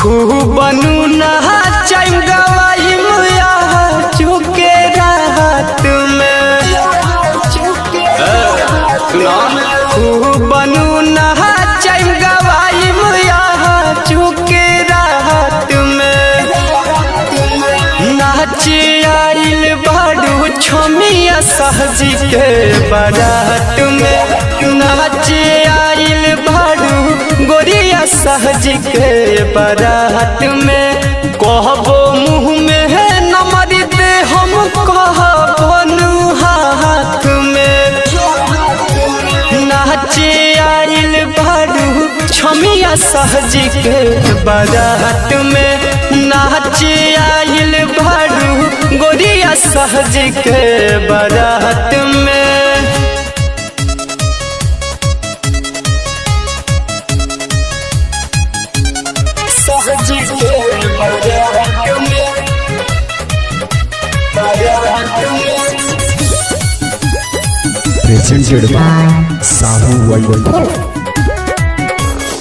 खूब बनू नहा चाइम गवाई मुया चुके रात में। खूब बनू नहा चाइम गवाई मुया चुके रात में। नाचे आइल बाड़ू छोमिया सहजी के बारात में। नाचे आइल बाड़ू गोरिया सहजी के बारात में। कहबो मुँह में है नमर दे हम कहबो नु हाथ में। नाचे आइल बाड़ू छोमिया सहजी के बारात में। नाचे आइल बाड़ू गोरिया सहजी के बारात में। Presented by Sahu World।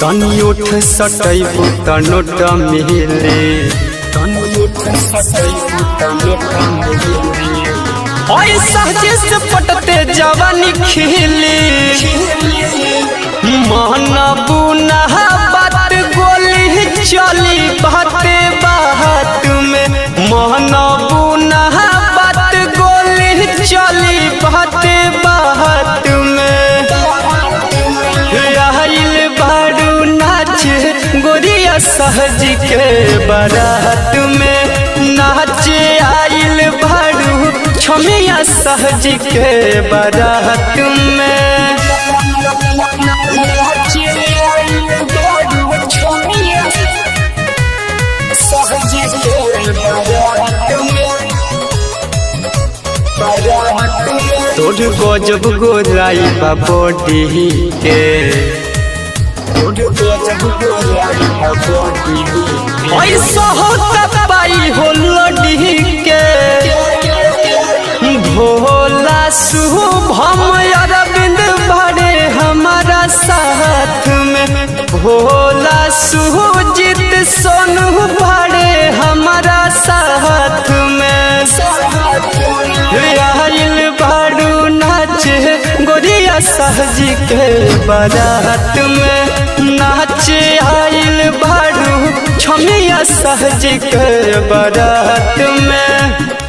तनी उठ सटैबू त नोट मिले। ओए सहजे से पटते जवानी खिली। मानबू नहा बात गोली चली बाते बात में। मानबू नहा बात गोली चली बाते बात में। आइल बाड़ू नाचे गोरिया सहजी के बारात में। नाचे आइल बाड़ू छोमिया सहजी के बारात में। तोड़ गजब गोराई बा बॉडी के। ऐसा होता पाई हो लड़ी के। भोला शुभम अरविंद भरे हमारा साथ में। भोला सुजीत सोनू भरे हमारा साथ में। आइल बाड़ू नाचे गोरिया सहजी के बारात में। नाचे आइल बाड़ू छोमिया सहजी के बारात में।